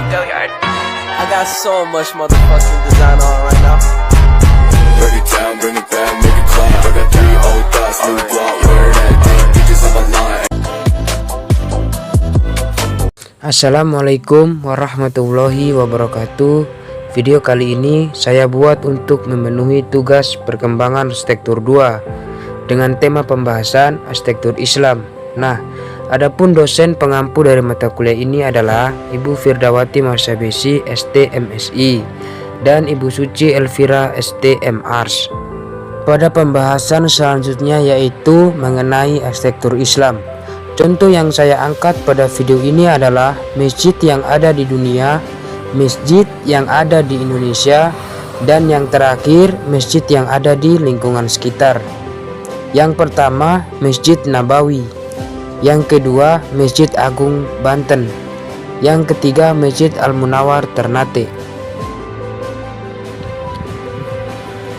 I got so much motherfucking design on right now. Break it down, bring it back, make it clap. I got 3 old thoughts, new block, where that thing, bitches on my line. Assalamualaikum warahmatullahi wabarakatuh. Video kali ini saya buat untuk memenuhi tugas perkembangan arsitektur 2 dengan tema pembahasan arsitektur Islam. Nah, adapun dosen pengampu dari mata kuliah ini adalah Ibu Firdawati Marsabesi ST MSI dan Ibu Suci Elvira ST MArs. Pada pembahasan selanjutnya yaitu mengenai arsitektur Islam. Contoh yang saya angkat pada video ini adalah masjid yang ada di dunia, masjid yang ada di Indonesia, dan yang terakhir masjid yang ada di lingkungan sekitar. Yang pertama Masjid Nabawi, yang kedua Masjid Agung Banten, yang ketiga Masjid Al-Munawwar Ternate.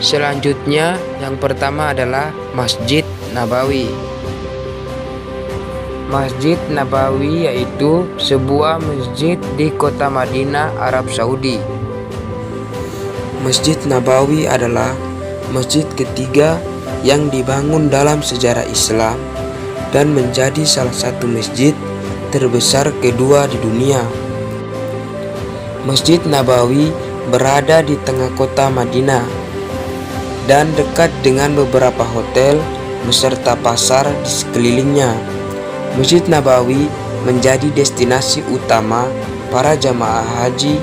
Selanjutnya yang pertama adalah Masjid Nabawi. Masjid Nabawi yaitu sebuah masjid di kota Madinah, Arab Saudi. Masjid Nabawi adalah masjid ketiga yang dibangun dalam sejarah Islam dan menjadi salah satu masjid terbesar kedua di dunia. Masjid Nabawi berada di tengah kota Madinah dan dekat dengan beberapa hotel beserta pasar di sekelilingnya. Masjid Nabawi menjadi destinasi utama para jamaah haji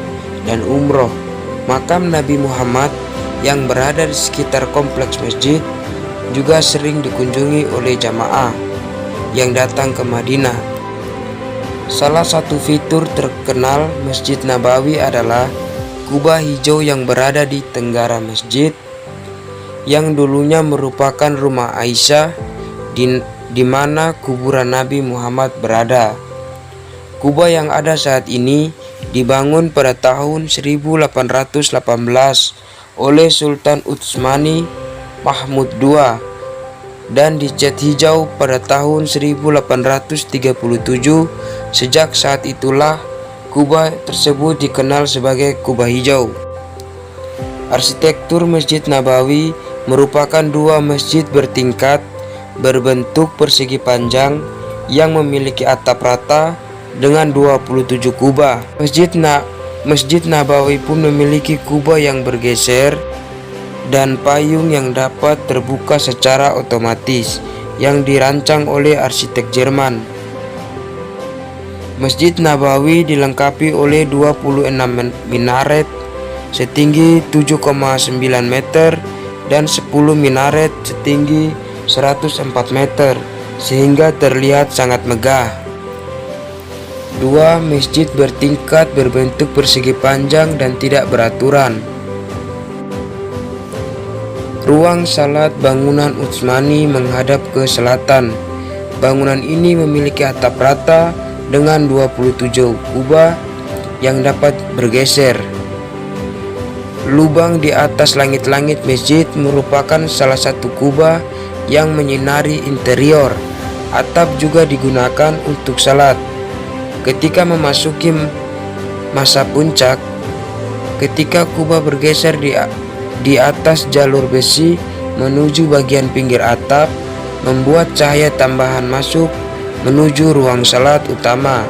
dan umroh. Makam Nabi Muhammad yang berada di sekitar kompleks masjid juga sering dikunjungi oleh jamaah yang datang ke Madinah. Salah satu fitur terkenal Masjid Nabawi adalah kubah hijau yang berada di tenggara masjid, yang dulunya merupakan rumah Aisyah di mana kuburan Nabi Muhammad berada. Kubah yang ada saat ini dibangun pada tahun 1818 oleh Sultan Utsmani Mahmud II dan dicat hijau pada tahun 1837. Sejak saat itulah kubah tersebut dikenal sebagai kubah hijau. Arsitektur Masjid Nabawi merupakan dua masjid bertingkat berbentuk persegi panjang yang memiliki atap rata dengan 27 kubah. Masjid Nabawi pun memiliki kubah yang bergeser dan payung yang dapat terbuka secara otomatis yang dirancang oleh arsitek Jerman. Masjid Nabawi dilengkapi oleh 26 minaret setinggi 7,9 meter dan 10 minaret setinggi 104 meter sehingga terlihat sangat megah. Dua masjid bertingkat berbentuk persegi panjang dan tidak beraturan. Ruang salat bangunan Utsmani menghadap ke selatan. Bangunan ini memiliki atap rata dengan 27 kubah yang dapat bergeser. Lubang di atas langit-langit masjid merupakan salah satu kubah yang menyinari interior. Atap juga digunakan untuk salat. Ketika memasuki masa puncak, ketika kubah bergeser di atas jalur besi menuju bagian pinggir atap, membuat cahaya tambahan masuk menuju ruang salat utama.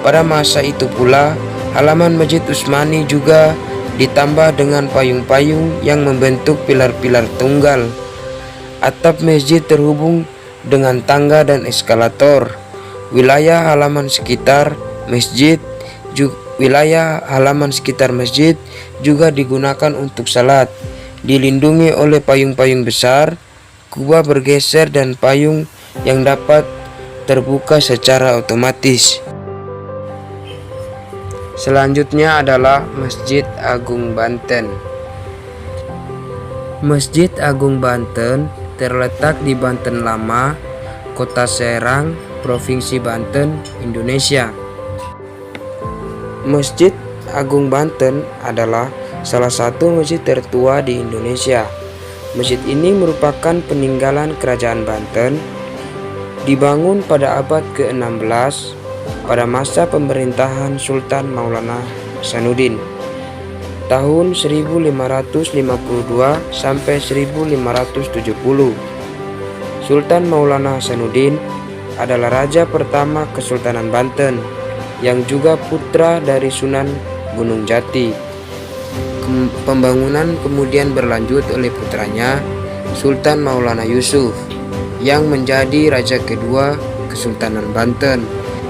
Pada masa itu pula, halaman Masjid Utsmani juga ditambah dengan payung-payung yang membentuk pilar-pilar tunggal. Atap masjid terhubung dengan tangga dan eskalator. Wilayah halaman sekitar masjid juga digunakan untuk salat. Dilindungi oleh payung-payung besar, kubah bergeser dan payung yang dapat terbuka secara otomatis. Selanjutnya adalah Masjid Agung Banten. Masjid Agung Banten terletak di Banten Lama, Kota Serang, Provinsi Banten, Indonesia. Masjid Agung Banten adalah salah satu masjid tertua di Indonesia. Masjid ini merupakan peninggalan Kerajaan Banten, dibangun pada abad ke-16 pada masa pemerintahan Sultan Maulana Hasanuddin tahun 1552 sampai 1570. Sultan Maulana Hasanuddin adalah raja pertama Kesultanan Banten yang juga putra dari Sunan Gunung Jati. Pembangunan kemudian berlanjut oleh putranya Sultan Maulana Yusuf yang menjadi raja kedua Kesultanan Banten.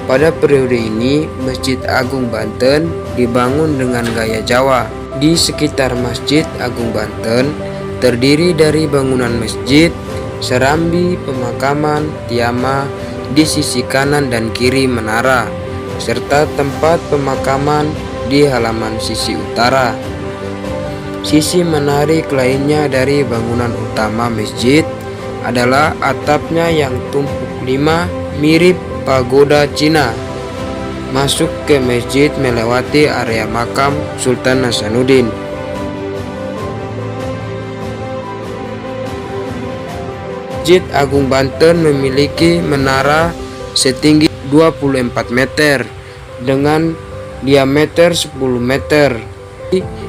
Pada periode ini, Masjid Agung Banten dibangun dengan gaya Jawa. Di sekitar Masjid Agung Banten terdiri dari bangunan masjid, serambi, pemakaman, tiama di sisi kanan dan kiri menara, serta tempat pemakaman di halaman sisi utara. Sisi menarik lainnya dari bangunan utama masjid adalah atapnya yang tumpuk 5 mirip pagoda Cina. Masuk ke masjid melewati area makam Sultan Hasanuddin. Masjid Agung Banten memiliki menara setinggi 24 meter dengan diameter 10 meter.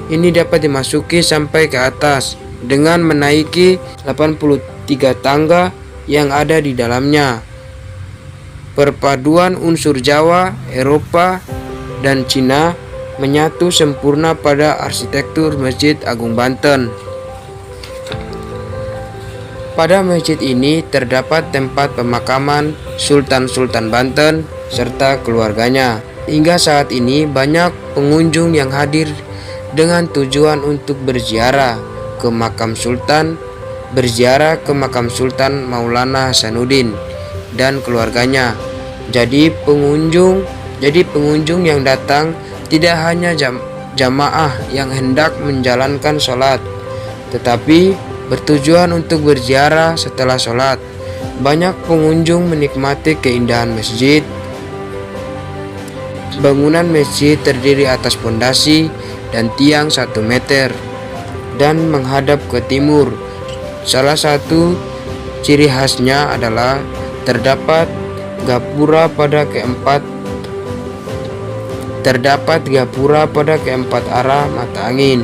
Ini dapat dimasuki sampai ke atas dengan menaiki 83 tangga yang ada di dalamnya. Perpaduan unsur Jawa, Eropa, dan Cina menyatu sempurna pada arsitektur Masjid Agung Banten. Pada masjid ini terdapat tempat pemakaman Sultan-Sultan Banten serta keluarganya. Hingga saat ini banyak pengunjung yang hadir dengan tujuan untuk berziarah ke makam Sultan, berziarah ke makam Sultan Maulana Hasanuddin dan keluarganya. Jadi pengunjung yang datang tidak hanya jamaah yang hendak menjalankan sholat, tetapi bertujuan untuk berziarah setelah sholat. Banyak pengunjung menikmati keindahan masjid. Bangunan masjid terdiri atas pondasi dan tiang 1 meter dan menghadap ke timur. Salah satu ciri khasnya adalah terdapat gapura pada keempat arah mata angin.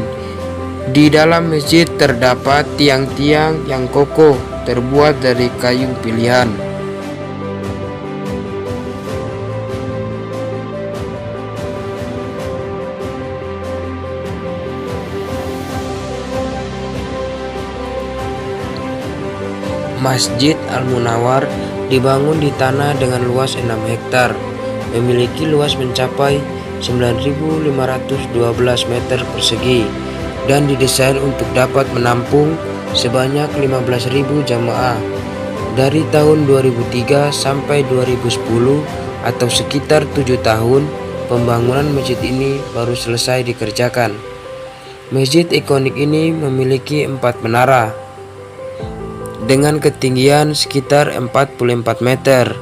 Di dalam masjid terdapat tiang-tiang yang kokoh terbuat dari kayu pilihan. Masjid Al-Munawwar dibangun di tanah dengan luas 6 hektar, memiliki luas mencapai 9.512 meter persegi, dan didesain untuk dapat menampung sebanyak 15.000 jamaah. Dari tahun 2003 sampai 2010 atau sekitar 7 tahun, pembangunan masjid ini baru selesai dikerjakan. Masjid ikonik ini memiliki 4 menara dengan ketinggian sekitar 44 meter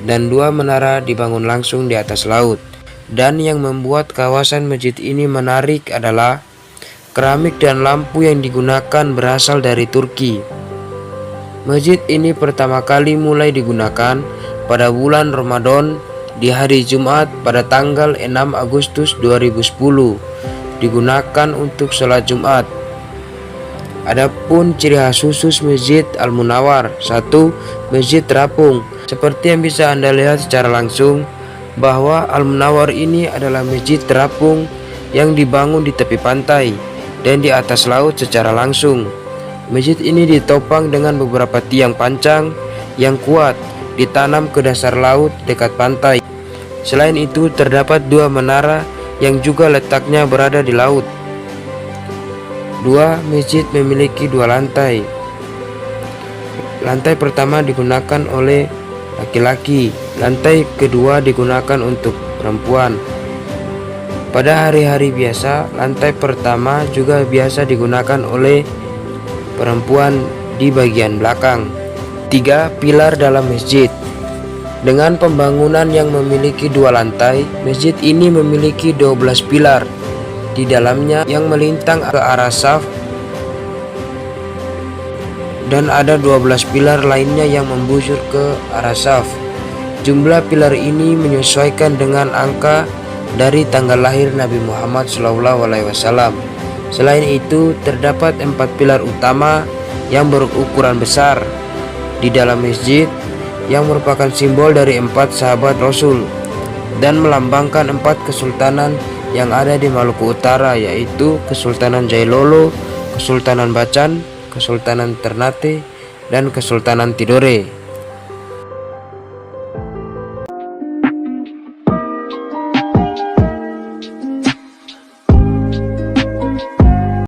dan 2 menara dibangun langsung di atas laut. Dan yang membuat kawasan masjid ini menarik adalah keramik dan lampu yang digunakan berasal dari Turki. Masjid ini pertama kali mulai digunakan pada bulan Ramadan di hari Jumat pada tanggal 6 Agustus 2010, digunakan untuk sholat Jumat. Adapun ciri khas khusus Masjid Al-Munawwar: 1. Masjid terapung. Seperti yang bisa Anda lihat secara langsung bahwa Al-Munawwar ini adalah masjid terapung yang dibangun di tepi pantai dan di atas laut secara langsung. Masjid ini ditopang dengan beberapa tiang pancang yang kuat ditanam ke dasar laut dekat pantai. Selain itu terdapat 2 menara yang juga letaknya berada di laut. 2. Masjid memiliki 2 lantai. Lantai pertama digunakan oleh laki-laki, lantai kedua digunakan untuk perempuan. Pada hari-hari biasa, lantai pertama juga biasa digunakan oleh perempuan di bagian belakang. 3. Pilar dalam masjid. Dengan pembangunan yang memiliki 2 lantai, masjid ini memiliki 12 pilar di dalamnya yang melintang ke arah saf, dan ada 12 pilar lainnya yang membusur ke arah saf. Jumlah pilar ini menyesuaikan dengan angka dari tanggal lahir Nabi Muhammad SAW. Selain itu, terdapat 4 pilar utama yang berukuran besar di dalam masjid yang merupakan simbol dari 4 sahabat Rasul dan melambangkan 4 kesultanan yang ada di Maluku Utara, yaitu Kesultanan Jailolo, Kesultanan Bacan, Kesultanan Ternate, dan Kesultanan Tidore.